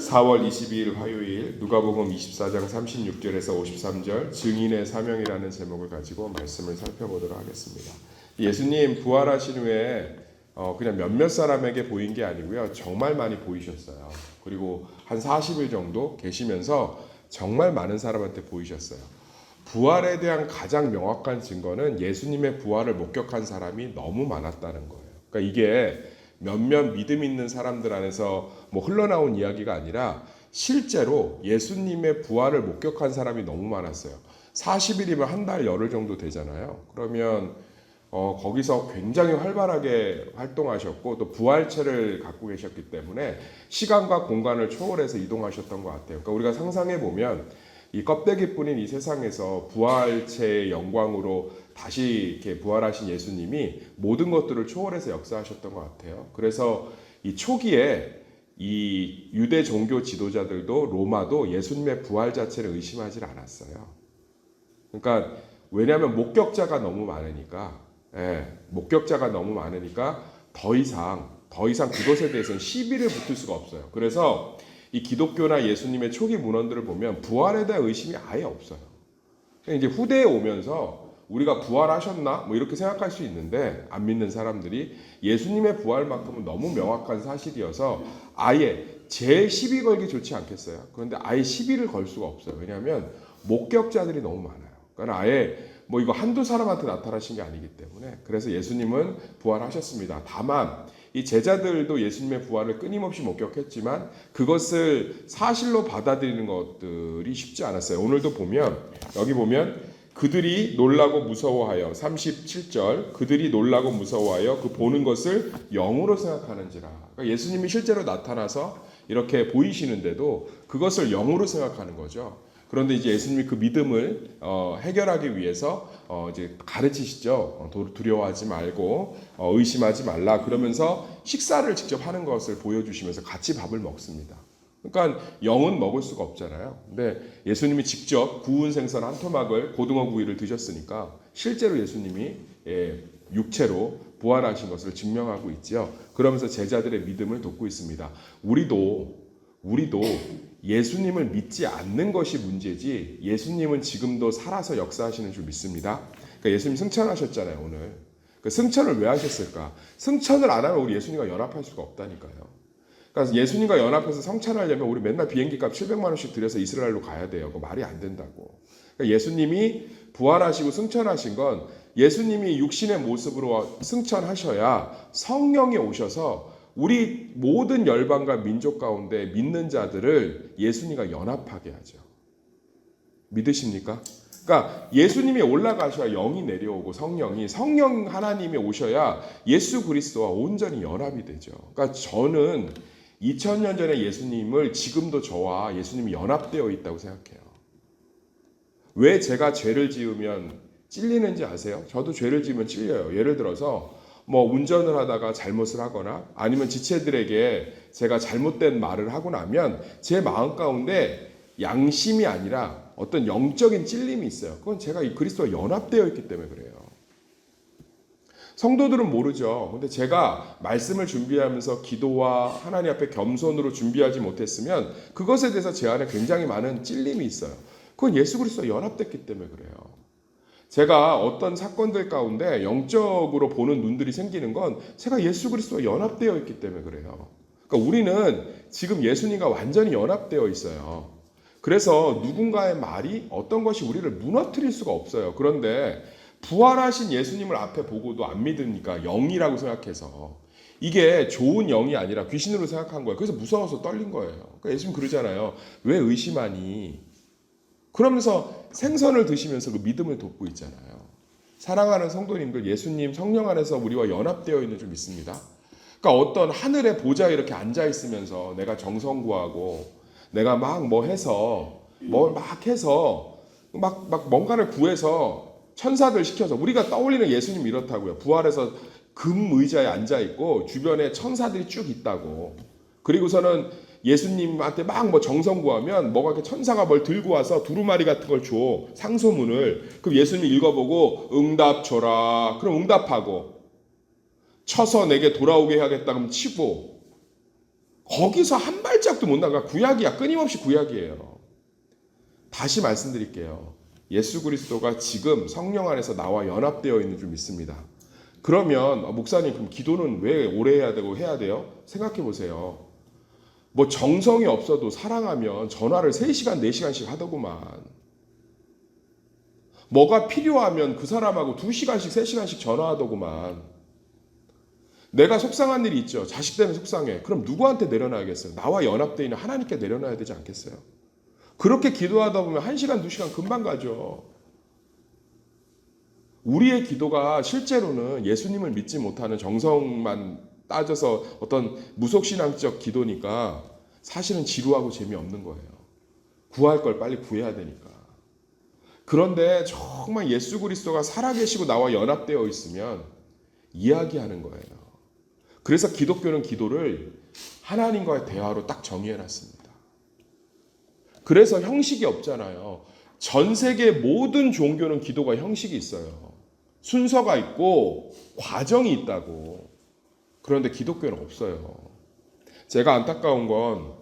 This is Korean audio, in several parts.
4월 22일 화요일 누가복음 24장 36절에서 53절 증인의 사명이라는 제목을 가지고 말씀을 살펴보도록 하겠습니다. 예수님 부활하신 후에 그냥 몇몇 사람에게 보인 게 아니고요. 정말 많이 보이셨어요. 그리고 한 40일 정도 계시면서 정말 많은 사람한테 보이셨어요. 부활에 대한 가장 명확한 증거는 예수님의 부활을 목격한 사람이 너무 많았다는 거예요. 그러니까 이게 몇몇 믿음 있는 사람들 안에서 흘러나온 이야기가 아니라 실제로 예수님의 부활을 목격한 사람이 너무 많았어요. 40일이면 한 달 열흘 정도 되잖아요. 그러면 거기서 굉장히 활발하게 활동하셨고 또 부활체를 갖고 계셨기 때문에 시간과 공간을 초월해서 이동하셨던 것 같아요. 그러니까 우리가 상상해 보면 이 껍데기뿐인 이 세상에서 부활체의 영광으로 다시 이렇게 부활하신 예수님이 모든 것들을 초월해서 역사하셨던 것 같아요. 그래서 이 초기에 이 유대 종교 지도자들도 로마도 예수님의 부활 자체를 의심하지 않았어요. 그러니까 왜냐하면 목격자가 너무 많으니까, 목격자가 너무 많으니까 더 이상 그것에 대해서는 시비를 붙을 수가 없어요. 그래서 이 기독교나 예수님의 초기 문헌들을 보면 부활에 대한 의심이 아예 없어요. 이제 후대에 오면서 우리가 부활하셨나? 이렇게 생각할 수 있는데 안 믿는 사람들이 예수님의 부활만큼은 너무 명확한 사실이어서 아예 제 시비 걸기 좋지 않겠어요? 그런데 아예 시비를 걸 수가 없어요. 왜냐하면 목격자들이 너무 많아요. 그러니까 아예 이거 한두 사람한테 나타나신 게 아니기 때문에 그래서 예수님은 부활하셨습니다. 다만 이 제자들도 예수님의 부활을 끊임없이 목격했지만 그것을 사실로 받아들이는 것들이 쉽지 않았어요. 오늘도 보면 여기 보면 그들이 놀라고 무서워하여 37절 그들이 놀라고 무서워하여 그 보는 것을 영으로 생각하는지라. 그러니까 예수님이 실제로 나타나서 이렇게 보이시는데도 그것을 영으로 생각하는 거죠. 그런데 이제 예수님이 그 믿음을 해결하기 위해서 이제 가르치시죠. 두려워하지 말고 의심하지 말라 그러면서 식사를 직접 하는 것을 보여주시면서 같이 밥을 먹습니다. 그러니까 영은 먹을 수가 없잖아요. 근데 예수님이 직접 구운 생선 한 토막을 고등어 구이를 드셨으니까 실제로 예수님이 육체로 부활하신 것을 증명하고 있죠. 그러면서 제자들의 믿음을 돕고 있습니다. 우리도 예수님을 믿지 않는 것이 문제지 예수님은 지금도 살아서 역사하시는 줄 믿습니다. 그러니까 예수님 승천하셨잖아요, 오늘. 그 승천을 왜 하셨을까? 승천을 안 하면 우리 예수님과 연합할 수가 없다니까요. 그러니까 예수님과 연합해서 성찬하려면 우리 맨날 비행기값 700만 원씩 들여서 이스라엘로 가야 돼요. 그거 말이 안 된다고. 그러니까 예수님이 부활하시고 승천하신 건 예수님이 육신의 모습으로 승천하셔야 성령이 오셔서 우리 모든 열방과 민족 가운데 믿는 자들을 예수님과 연합하게 하죠. 믿으십니까? 그러니까 예수님이 올라가셔야 영이 내려오고 성령 하나님이 오셔야 예수 그리스도와 온전히 연합이 되죠. 그러니까 저는 2000년 전에 예수님을 지금도 저와 예수님이 연합되어 있다고 생각해요. 왜 제가 죄를 지으면 찔리는지 아세요? 저도 죄를 지으면 찔려요. 예를 들어서 운전을 하다가 잘못을 하거나 아니면 지체들에게 제가 잘못된 말을 하고 나면 제 마음 가운데 양심이 아니라 어떤 영적인 찔림이 있어요. 그건 제가 이 그리스도와 연합되어 있기 때문에 그래요. 성도들은 모르죠. 근데 제가 말씀을 준비하면서 기도와 하나님 앞에 겸손으로 준비하지 못했으면 그것에 대해서 제 안에 굉장히 많은 찔림이 있어요. 그건 예수 그리스도와 연합됐기 때문에 그래요. 제가 어떤 사건들 가운데 영적으로 보는 눈들이 생기는 건 제가 예수 그리스도와 연합되어 있기 때문에 그래요. 그러니까 우리는 지금 예수님과 완전히 연합되어 있어요. 그래서 누군가의 말이 어떤 것이 우리를 무너뜨릴 수가 없어요. 그런데 부활하신 예수님을 앞에 보고도 안 믿으니까 영이라고 생각해서 이게 좋은 영이 아니라 귀신으로 생각한 거예요. 그래서 무서워서 떨린 거예요. 그러니까 예수님 그러잖아요. 왜 의심하니? 그러면서 생선을 드시면서 그 믿음을 돕고 있잖아요. 사랑하는 성도님들, 예수님 성령 안에서 우리와 연합되어 있는 줄 믿습니다. 그러니까 어떤 하늘의 보좌에 이렇게 앉아 있으면서 내가 정성 구하고 내가 막 뭔가를 구해서 천사들 시켜서 우리가 떠올리는 예수님 이렇다고요. 부활해서 금 의자에 앉아 있고 주변에 천사들이 쭉 있다고. 그리고서는 예수님한테 정성 구하면 이렇게 천사가 뭘 들고 와서 두루마리 같은 걸 줘. 상소문을. 그럼 예수님이 읽어보고 응답 줘라. 그럼 응답하고. 쳐서 내게 돌아오게 해야겠다. 그럼 치고. 거기서 한 발짝도 못 나가. 구약이야. 끊임없이 구약이에요. 다시 말씀드릴게요. 예수 그리스도가 지금 성령 안에서 나와 연합되어 있는 줄 믿습니다. 그러면 목사님 그럼 기도는 왜 오래 해야 되고 해야 돼요? 생각해 보세요. 뭐 정성이 없어도 사랑하면 전화를 3시간 4시간씩 하더구만. 뭐가 필요하면 그 사람하고 2시간씩 3시간씩 전화하더구만. 내가 속상한 일이 있죠. 자식 때문에 속상해. 그럼 누구한테 내려놔야겠어요? 나와 연합되어 있는 하나님께 내려놔야 되지 않겠어요? 그렇게 기도하다 보면 1시간 2시간 금방 가죠. 우리의 기도가 실제로는 예수님을 믿지 못하는 정성만 따져서 어떤 무속신앙적 기도니까 사실은 지루하고 재미없는 거예요. 구할 걸 빨리 구해야 되니까. 그런데 정말 예수 그리스도가 살아계시고 나와 연합되어 있으면 이야기하는 거예요. 그래서 기독교는 기도를 하나님과의 대화로 딱 정의해놨습니다. 그래서 형식이 없잖아요. 전 세계 모든 종교는 기도가 형식이 있어요. 순서가 있고 과정이 있다고. 그런데 기독교는 없어요. 제가 안타까운 건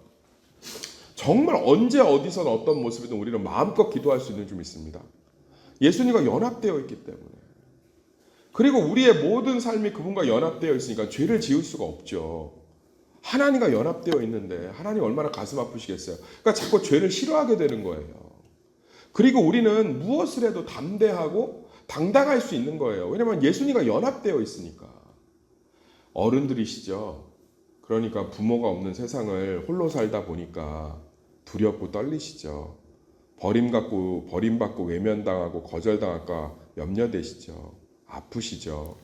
정말 언제 어디서는 어떤 모습이든 우리는 마음껏 기도할 수 있는 줄 믿습니다. 예수님과 연합되어 있기 때문에. 그리고 우리의 모든 삶이 그분과 연합되어 있으니까 죄를 지을 수가 없죠. 하나님과 연합되어 있는데 하나님 얼마나 가슴 아프시겠어요. 그러니까 자꾸 죄를 싫어하게 되는 거예요. 그리고 우리는 무엇을 해도 담대하고 당당할 수 있는 거예요. 왜냐하면 예수님과 연합되어 있으니까. 어른들이시죠. 그러니까 부모가 없는 세상을 홀로 살다 보니까 두렵고 떨리시죠. 버림받고 외면당하고 거절당할까 염려되시죠. 아프시죠.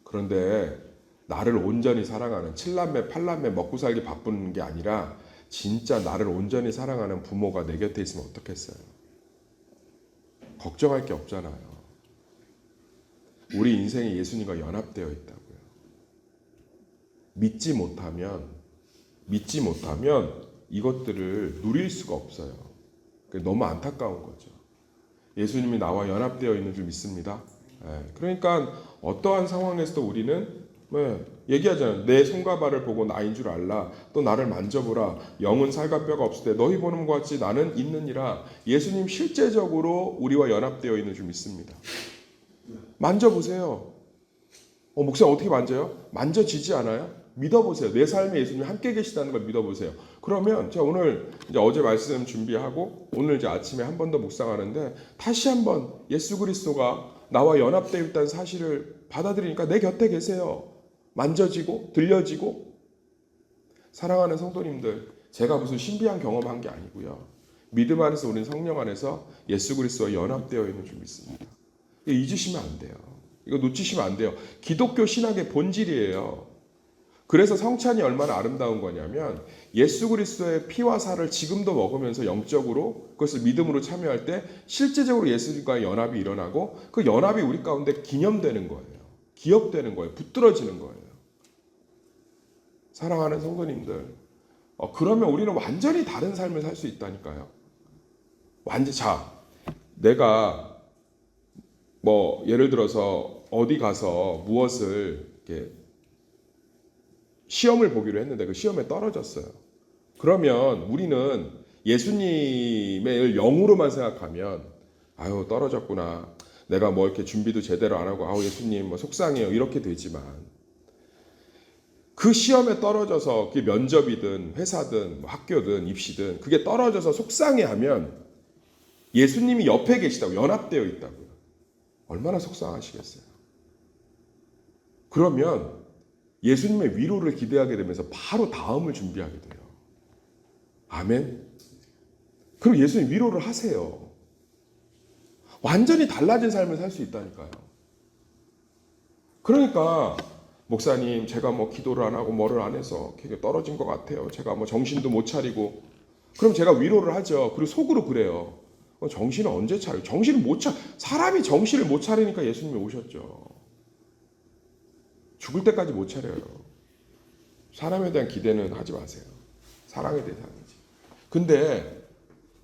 그런데 나를 온전히 사랑하는 7남매 8남매 먹고 살기 바쁜 게 아니라 진짜 나를 온전히 사랑하는 부모가 내 곁에 있으면 어떻겠어요? 걱정할 게 없잖아요. 우리 인생이 예수님과 연합되어 있다고요. 믿지 못하면 이것들을 누릴 수가 없어요. 너무 안타까운 거죠. 예수님이 나와 연합되어 있는 줄 믿습니다. 그러니까 어떠한 상황에서도 우리는 얘기하잖아요. 내 손과 발을 보고 나인 줄 알라. 또 나를 만져보라. 영은 살과 뼈가 없을 때 너희 보는 것 같이 나는 있느니라. 예수님 실제적으로 우리와 연합되어 있는 줄 믿습니다. 만져보세요. 목사님 어떻게 만져요? 만져지지 않아요? 믿어보세요. 내 삶에 예수님이 함께 계시다는 걸 믿어보세요. 그러면 제가 오늘 이제 어제 말씀 준비하고 오늘 이제 아침에 한 번 더 묵상하는데 다시 한번 예수 그리스도가 나와 연합되어 있다는 사실을 받아들이니까 내 곁에 계세요. 만져지고 들려지고. 사랑하는 성도님들, 제가 무슨 신비한 경험한 게 아니고요. 믿음 안에서 우리는 성령 안에서 예수 그리스도와 연합되어 있는 줄 믿습니다. 이거 잊으시면 안 돼요. 이거 놓치시면 안 돼요. 기독교 신학의 본질이에요. 그래서 성찬이 얼마나 아름다운 거냐면 예수 그리스도의 피와 살을 지금도 먹으면서 영적으로 그것을 믿음으로 참여할 때 실제적으로 예수님과의 연합이 일어나고 그 연합이 우리 가운데 기념되는 거예요. 기억되는 거예요. 붙들어지는 거예요. 사랑하는 성도님들, 그러면 우리는 완전히 다른 삶을 살 수 있다니까요. 내가 예를 들어서 어디 가서 무엇을 이렇게 시험을 보기로 했는데 그 시험에 떨어졌어요. 그러면 우리는 예수님의 영으로만 생각하면 떨어졌구나. 내가 이렇게 준비도 제대로 안 하고 예수님 속상해요. 이렇게 되지만 그 시험에 떨어져서 그게 면접이든 회사든 학교든 입시든 그게 떨어져서 속상해하면 예수님이 옆에 계시다고 연합되어 있다고요. 얼마나 속상하시겠어요. 그러면 예수님의 위로를 기대하게 되면서 바로 다음을 준비하게 돼요. 아멘. 그럼 예수님 위로를 하세요. 완전히 달라진 삶을 살 수 있다니까요. 그러니까 목사님 제가 기도를 안 하고 뭐를 안 해서 떨어진 것 같아요. 제가 정신도 못 차리고. 그럼 제가 위로를 하죠. 그리고 속으로 그래요. 정신을 언제 차려? 사람이 정신을 못 차리니까 예수님이 오셨죠. 죽을 때까지 못 차려요. 사람에 대한 기대는 하지 마세요. 사랑의 대상이지. 근데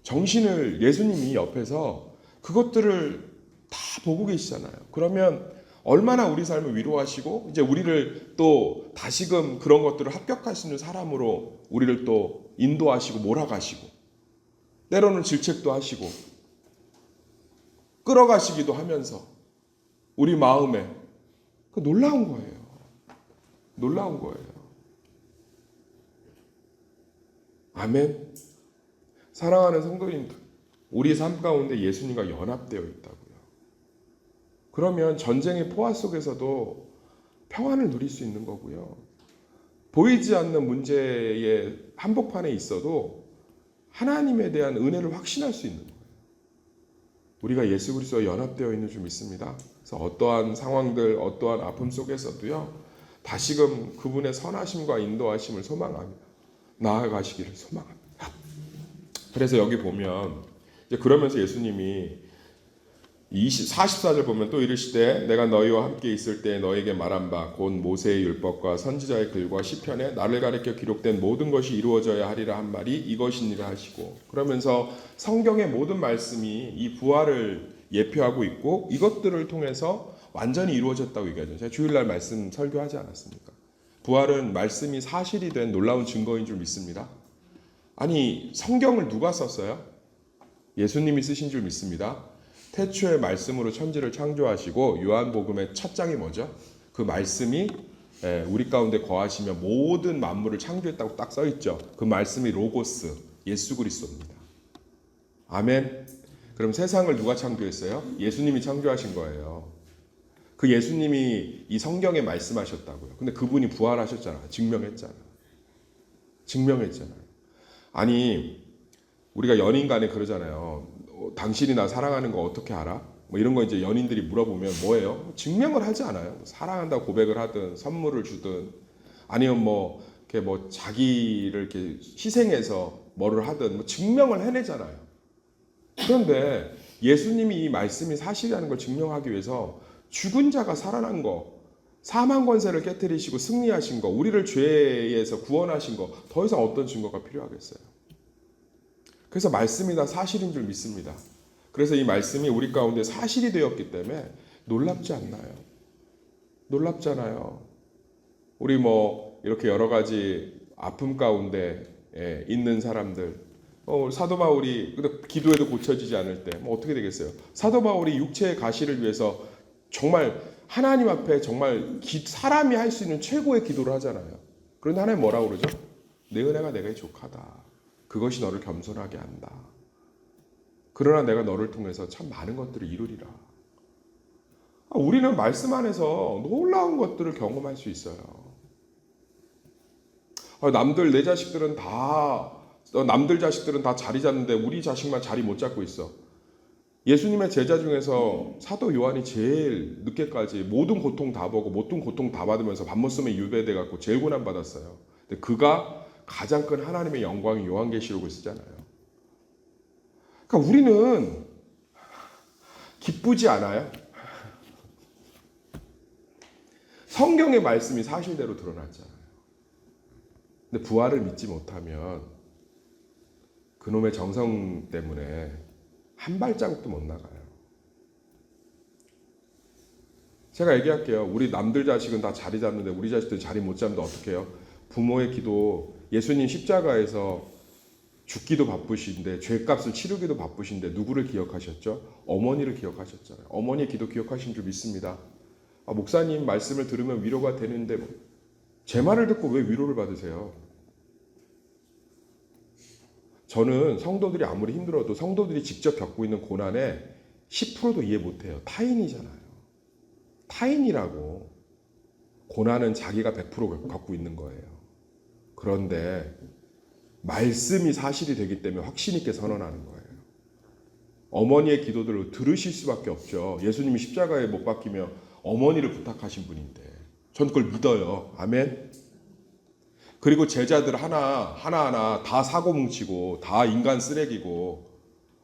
정신을 예수님이 옆에서 그것들을 다 보고 계시잖아요. 그러면 얼마나 우리 삶을 위로하시고 이제 우리를 또 다시금 그런 것들을 합격할 수 있는 사람으로 우리를 또 인도하시고 몰아가시고 때로는 질책도 하시고 끌어가시기도 하면서 우리 마음에 놀라운 거예요. 놀라운 거예요. 아멘. 사랑하는 성도님들, 우리 삶 가운데 예수님과 연합되어 있다고요. 그러면 전쟁의 포화 속에서도 평안을 누릴 수 있는 거고요. 보이지 않는 문제의 한복판에 있어도 하나님에 대한 은혜를 확신할 수 있는 거예요. 우리가 예수 그리스도와 연합되어 있는 줄 믿습니다. 그래서 어떠한 상황들, 어떠한 아픔 속에서도요, 다시금 그분의 선하심과 인도하심을 소망하며 나아가시기를 소망합니다. 그래서 여기 보면 이제 그러면서 예수님이 44절 보면 또 이르시되 내가 너희와 함께 있을 때 너에게 말한 바 곧 모세의 율법과 선지자의 글과 시편에 나를 가리켜 기록된 모든 것이 이루어져야 하리라 한 말이 이것이니라 하시고, 그러면서 성경의 모든 말씀이 이 부활을 예표하고 있고 이것들을 통해서 완전히 이루어졌다고 얘기하죠. 제가 주일날 말씀 설교하지 않았습니까? 부활은 말씀이 사실이 된 놀라운 증거인 줄 믿습니다. 아니, 성경을 누가 썼어요? 예수님이 쓰신 줄 믿습니다. 태초의 말씀으로 천지를 창조하시고 요한복음의 첫 장이 뭐죠? 그 말씀이 우리 가운데 거하시며 모든 만물을 창조했다고 딱 써있죠. 그 말씀이 로고스, 예수 그리스도입니다. 아멘. 그럼 세상을 누가 창조했어요? 예수님이 창조하신 거예요. 그 예수님이 이 성경에 말씀하셨다고요. 근데 그분이 부활하셨잖아요. 증명했잖아요. 아니, 우리가 연인 간에 그러잖아요. 당신이 나 사랑하는 거 어떻게 알아? 뭐 이런 거 이제 연인들이 물어보면 뭐예요? 증명을 하지 않아요. 사랑한다고 고백을 하든 선물을 주든 아니면 이렇게 자기를 이렇게 희생해서 뭐를 하든 증명을 해내잖아요. 그런데 예수님이 이 말씀이 사실이라는 걸 증명하기 위해서 죽은 자가 살아난 거, 사망 권세를 깨뜨리시고 승리하신 거, 우리를 죄에서 구원하신 거, 더 이상 어떤 증거가 필요하겠어요? 그래서 말씀이 다 사실인 줄 믿습니다. 그래서 이 말씀이 우리 가운데 사실이 되었기 때문에 놀랍지 않나요? 놀랍잖아요. 우리 이렇게 여러 가지 아픔 가운데 있는 사람들, 사도 바울이 기도해도 고쳐지지 않을 때 어떻게 되겠어요? 사도 바울이 육체의 가시를 위해서 정말 하나님 앞에 정말 사람이 할 수 있는 최고의 기도를 하잖아요. 그런데 하나님 뭐라고 그러죠? 내 은혜가 내게 족하다. 그것이 너를 겸손하게 한다. 그러나 내가 너를 통해서 참 많은 것들을 이루리라. 우리는 말씀 안에서 놀라운 것들을 경험할 수 있어요. 남들 자식들은 다 자리 잡는데 우리 자식만 자리 못 잡고 있어. 예수님의 제자 중에서 사도 요한이 제일 늦게까지 모든 고통 다 보고 모든 고통 다 받으면서 밥 못 쓰면 유배돼 갖고 제일 고난 받았어요. 근데 그가 가장 큰 하나님의 영광이 요한계시록을 쓰잖아요. 그러니까 우리는 기쁘지 않아요? 성경의 말씀이 사실대로 드러났잖아요. 근데 부활을 믿지 못하면 그놈의 정성 때문에 한 발자국도 못 나가요. 제가 얘기할게요. 우리 남들 자식은 다 자리 잡는데 우리 자식들 자리 못 잡는데 어떻게 해요? 부모의 기도, 예수님 십자가에서 죽기도 바쁘신데 죄값을 치르기도 바쁘신데 누구를 기억하셨죠? 어머니를 기억하셨잖아요. 어머니의 기도 기억하신 줄 믿습니다. 목사님 말씀을 들으면 위로가 되는데 제 말을 듣고 왜 위로를 받으세요? 저는 성도들이 아무리 힘들어도 성도들이 직접 겪고 있는 고난에 10%도 이해 못해요. 타인이잖아요. 타인이라고. 고난은 자기가 100% 겪고 있는 거예요. 그런데 말씀이 사실이 되기 때문에 확신 있게 선언하는 거예요. 어머니의 기도들을 들으실 수밖에 없죠. 예수님이 십자가에 못 박히며 어머니를 부탁하신 분인데 전 그걸 믿어요. 아멘. 그리고 제자들 하나하나 다 사고 뭉치고 다 인간 쓰레기고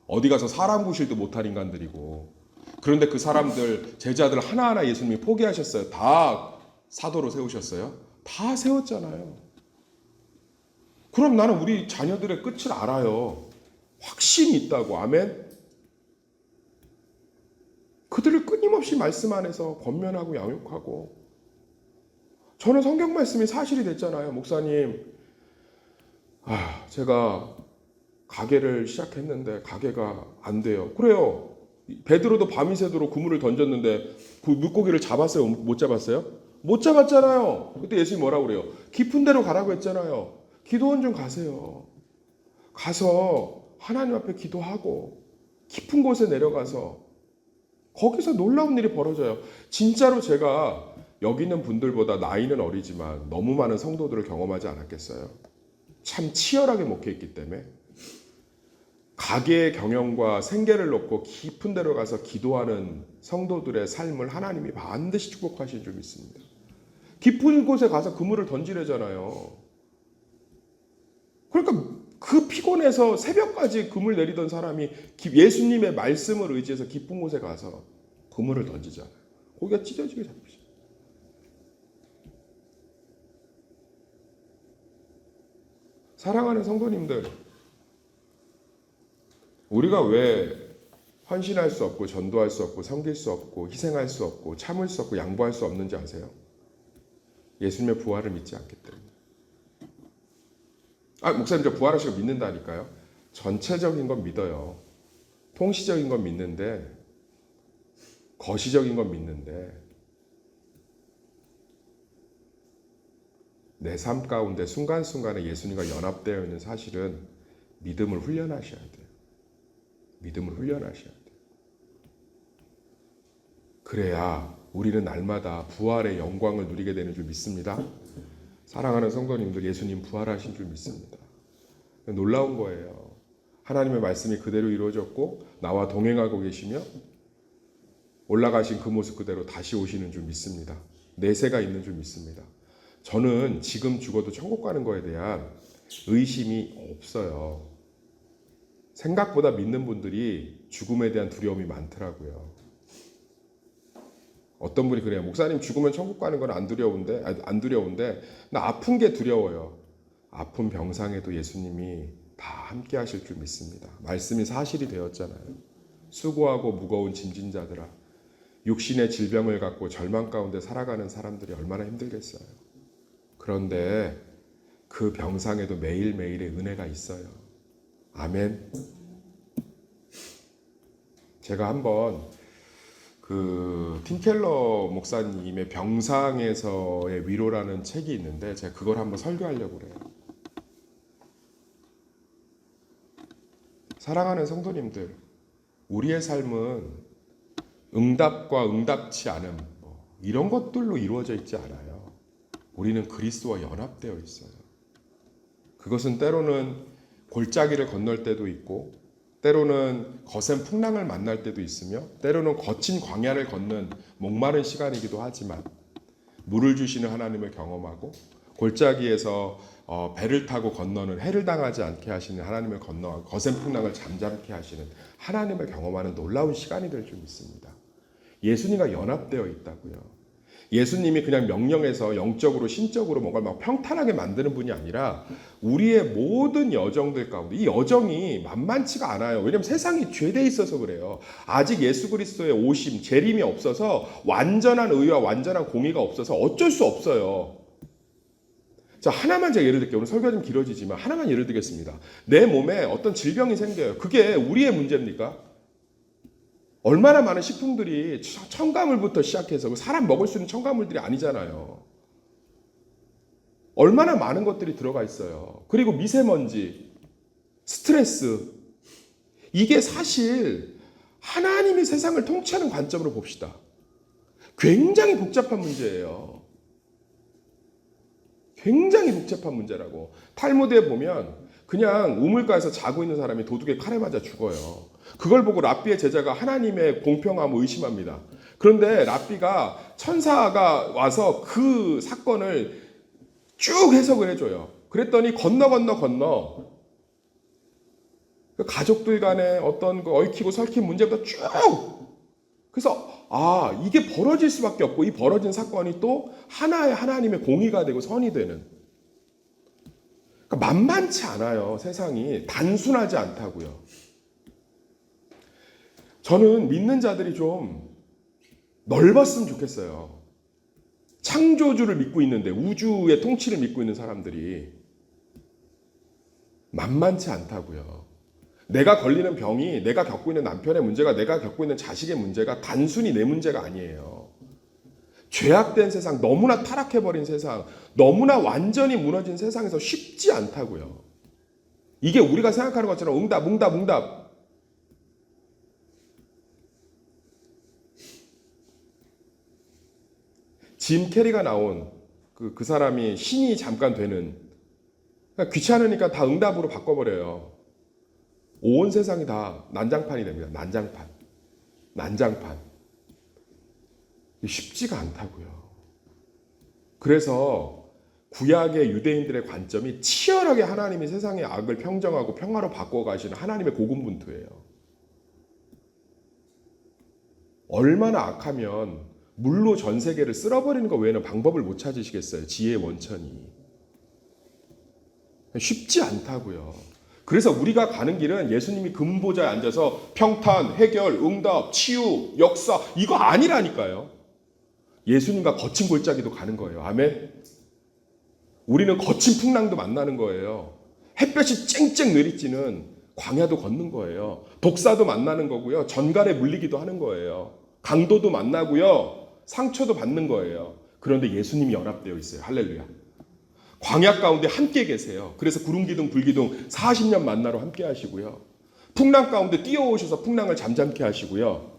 어디 가서 사람 구실도 못할 인간들이고, 그런데 그 사람들 제자들 하나하나 예수님이 포기하셨어요? 다 사도로 세우셨어요? 다 세웠잖아요. 그럼 나는 우리 자녀들의 끝을 알아요. 확신이 있다고. 아멘. 그들을 끊임없이 말씀 안에서 권면하고 양육하고. 저는 성경 말씀이 사실이 됐잖아요. 목사님, 제가 가게를 시작했는데 가게가 안 돼요. 그래요. 베드로도 밤이 새도록 그물을 던졌는데 그 물고기를 잡았어요? 못 잡았어요? 못 잡았잖아요. 그때 예수님이 뭐라고 그래요? 깊은 데로 가라고 했잖아요. 기도원 좀 가세요. 가서 하나님 앞에 기도하고 깊은 곳에 내려가서 거기서 놀라운 일이 벌어져요. 진짜로 제가 여기 있는 분들보다 나이는 어리지만 너무 많은 성도들을 경험하지 않았겠어요? 참 치열하게 목회했기 때문에. 가게의 경영과 생계를 놓고 깊은 데로 가서 기도하는 성도들의 삶을 하나님이 반드시 축복하실 줄 믿습니다. 깊은 곳에 가서 그물을 던지래잖아요. 그러니까 그 피곤해서 새벽까지 그물 내리던 사람이 예수님의 말씀을 의지해서 깊은 곳에 가서 그물을 던지잖아요. 고기가 찢어지게 잡히죠. 사랑하는 성도님들, 우리가 왜 헌신할 수 없고 전도할 수 없고 섬길 수 없고 희생할 수 없고 참을 수 없고 양보할 수 없는지 아세요? 예수님의 부활을 믿지 않기 때문에. 목사님 저 부활하시고 믿는다니까요. 전체적인 건 믿어요. 통시적인 건 믿는데, 거시적인 건 믿는데, 내 삶 가운데 순간순간에 예수님과 연합되어 있는 사실은 믿음을 훈련하셔야 돼요. 믿음을 훈련하셔야 돼요. 그래야 우리는 날마다 부활의 영광을 누리게 되는 줄 믿습니다. 사랑하는 성도님들, 예수님 부활하신 줄 믿습니다. 놀라운 거예요. 하나님의 말씀이 그대로 이루어졌고 나와 동행하고 계시며 올라가신 그 모습 그대로 다시 오시는 줄 믿습니다. 내세가 있는 줄 믿습니다. 저는 지금 죽어도 천국 가는 거에 대한 의심이 없어요. 생각보다 믿는 분들이 죽음에 대한 두려움이 많더라고요. 어떤 분이 그래요. 목사님 죽으면 천국 가는 건 안 두려운데 나 아픈 게 두려워요. 아픈 병상에도 예수님이 다 함께 하실 줄 믿습니다. 말씀이 사실이 되었잖아요. 수고하고 무거운 짐진 자들아, 육신의 질병을 갖고 절망 가운데 살아가는 사람들이 얼마나 힘들겠어요. 그런데 그 병상에도 매일매일의 은혜가 있어요. 아멘. 제가 한번 팀켈러 목사님의 병상에서의 위로라는 책이 있는데 제가 그걸 한번 설교하려고 그래요. 사랑하는 성도님들, 우리의 삶은 응답과 응답치 않음 이런 것들로 이루어져 있지 않아요. 우리는 그리스도와 연합되어 있어요. 그것은 때로는 골짜기를 건널 때도 있고 때로는 거센 풍랑을 만날 때도 있으며 때로는 거친 광야를 걷는 목마른 시간이기도 하지만 물을 주시는 하나님을 경험하고 골짜기에서 배를 타고 건너는 해를 당하지 않게 하시는 하나님을 건너고 거센 풍랑을 잠잠케 하시는 하나님을 경험하는 놀라운 시간이 될 줄 믿습니다. 예수님과 연합되어 있다고요. 예수님이 그냥 명령해서 영적으로 신적으로 뭔가 막 평탄하게 만드는 분이 아니라 우리의 모든 여정들 가운데 이 여정이 만만치가 않아요. 왜냐하면 세상이 죄돼 있어서 그래요. 아직 예수 그리스도의 오심, 재림이 없어서 완전한 의와 완전한 공의가 없어서 어쩔 수 없어요. 자, 하나만 제가 예를 들게요. 오늘 설교가 좀 길어지지만 하나만 예를 들겠습니다. 내 몸에 어떤 질병이 생겨요. 그게 우리의 문제입니까? 얼마나 많은 식품들이 첨가물부터 시작해서 사람 먹을 수 있는 첨가물들이 아니잖아요. 얼마나 많은 것들이 들어가 있어요. 그리고 미세먼지, 스트레스, 이게 사실 하나님이 세상을 통치하는 관점으로 봅시다. 굉장히 복잡한 문제예요. 굉장히 복잡한 문제라고. 탈무드에 보면 그냥 우물가에서 자고 있는 사람이 도둑에 칼에 맞아 죽어요. 그걸 보고 랍비의 제자가 하나님의 공평함을 의심합니다. 그런데 랍비가 천사가 와서 그 사건을 쭉 해석을 해줘요. 그랬더니 건너 가족들 간에 어떤 그 얽히고 설킨 문제부터 쭉. 그래서 이게 벌어질 수밖에 없고 이 벌어진 사건이 또 하나의 하나님의 공의가 되고 선이 되는. 그러니까 만만치 않아요. 세상이 단순하지 않다고요. 저는 믿는 자들이 좀 넓었으면 좋겠어요. 창조주를 믿고 있는데, 우주의 통치를 믿고 있는 사람들이 만만치 않다고요. 내가 걸리는 병이, 내가 겪고 있는 남편의 문제가, 내가 겪고 있는 자식의 문제가 단순히 내 문제가 아니에요. 죄악된 세상, 너무나 타락해버린 세상, 너무나 완전히 무너진 세상에서 쉽지 않다고요. 이게 우리가 생각하는 것처럼 응답. 짐 캐리가 나온 그 사람이 신이 잠깐 되는, 그러니까 귀찮으니까 다 응답으로 바꿔버려요. 온 세상이 다 난장판이 됩니다. 난장판. 쉽지가 않다고요. 그래서 구약의 유대인들의 관점이 치열하게 하나님이 세상의 악을 평정하고 평화로 바꿔가시는 하나님의 고군분투예요. 얼마나 악하면 물로 전 세계를 쓸어버리는 것 외에는 방법을 못 찾으시겠어요. 지혜의 원천이. 쉽지 않다고요. 그래서 우리가 가는 길은 예수님이 금보자에 앉아서 평탄, 해결, 응답, 치유, 역사 이거 아니라니까요. 예수님과 거친 골짜기도 가는 거예요. 아멘. 우리는 거친 풍랑도 만나는 거예요. 햇볕이 쨍쨍 내리쬐는 광야도 걷는 거예요. 독사도 만나는 거고요. 전갈에 물리기도 하는 거예요. 강도도 만나고요. 상처도 받는 거예요. 그런데 예수님이 연합되어 있어요. 할렐루야. 광야 가운데 함께 계세요. 그래서 구름기둥 불기둥 40년 만나러 함께 하시고요. 풍랑 가운데 뛰어오셔서 풍랑을 잠잠케 하시고요.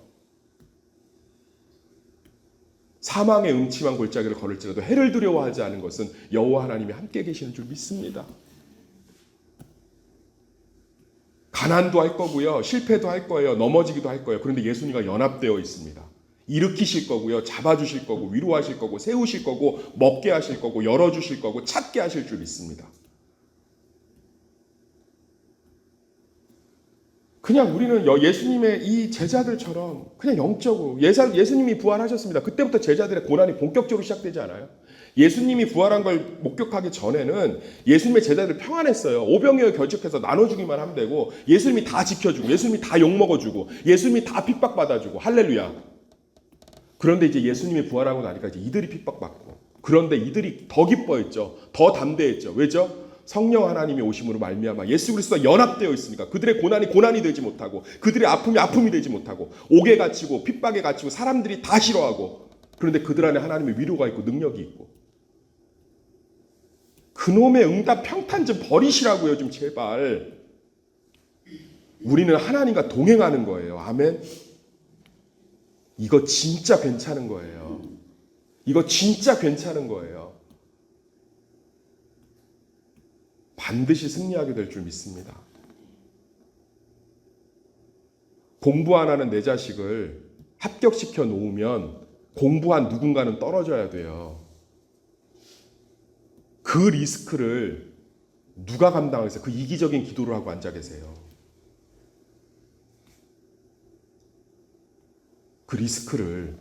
사망의 음침한 골짜기를 걸을지라도 해를 두려워하지 않은 것은 여호와 하나님이 함께 계시는 줄 믿습니다. 가난도 할 거고요. 실패도 할 거예요. 넘어지기도 할 거예요. 그런데 예수님과 연합되어 있습니다. 일으키실 거고요. 잡아주실 거고 위로하실 거고 세우실 거고 먹게 하실 거고 열어주실 거고 찾게 하실 줄 믿습니다. 그냥 우리는 예수님의 이 제자들처럼 그냥 영적으로 예수님이 부활하셨습니다. 그때부터 제자들의 고난이 본격적으로 시작되지 않아요? 예수님이 부활한 걸 목격하기 전에는 예수님의 제자들 평안했어요. 오병이어 결집해서 나눠주기만 하면 되고 예수님이 다 지켜주고 예수님이 다 욕먹어주고 예수님이 다 핍박받아주고 할렐루야. 그런데 이제 예수님이 부활하고 나니까 이제 이들이 핍박받고 그런데 이들이 더 기뻐했죠. 더 담대했죠. 왜죠? 성령 하나님이 오심으로 말미암아 예수 그리스도와 연합되어 있으니까 그들의 고난이 되지 못하고 그들의 아픔이 되지 못하고 옥에 갇히고 핍박에 갇히고 사람들이 다 싫어하고 그런데 그들 안에 하나님의 위로가 있고 능력이 있고 그놈의 응답 평탄 좀 버리시라고요. 좀 제발. 우리는 하나님과 동행하는 거예요. 아멘. 이거 진짜 괜찮은 거예요. 이거 진짜 괜찮은 거예요. 반드시 승리하게 될 줄 믿습니다. 공부 안 하는 내 자식을 합격시켜 놓으면 공부한 누군가는 떨어져야 돼요. 그 리스크를 누가 감당하겠어요? 그 이기적인 기도를 하고 앉아 계세요. 그 리스크를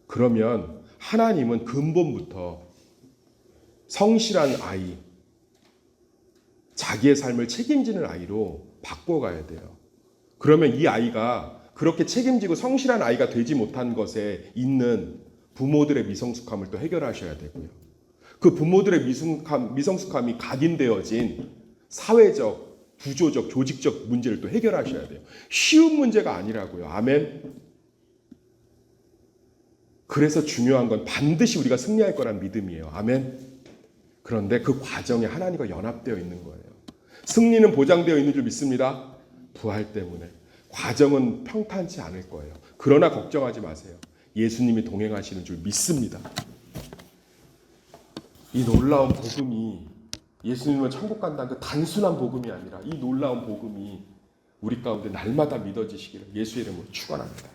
그러면 하나님은 근본부터 성실한 아이, 자기의 삶을 책임지는 아이로 바꿔가야 돼요. 그러면 이 아이가 그렇게 책임지고 성실한 아이가 되지 못한 것에 있는 부모들의 미성숙함을 또 해결하셔야 되고요. 그 부모들의 미성숙함이 각인되어진 사회적, 구조적, 조직적 문제를 또 해결하셔야 돼요. 쉬운 문제가 아니라고요. 아멘. 그래서 중요한 건 반드시 우리가 승리할 거란 믿음이에요. 아멘. 그런데 그 과정에 하나님과 연합되어 있는 거예요. 승리는 보장되어 있는 줄 믿습니다. 부활 때문에. 과정은 평탄치 않을 거예요. 그러나 걱정하지 마세요. 예수님이 동행하시는 줄 믿습니다. 이 놀라운 복음이 예수님은 천국 간다는 그 단순한 복음이 아니라 이 놀라운 복음이 우리 가운데 날마다 믿어지시기를 예수의 이름으로 축원합니다.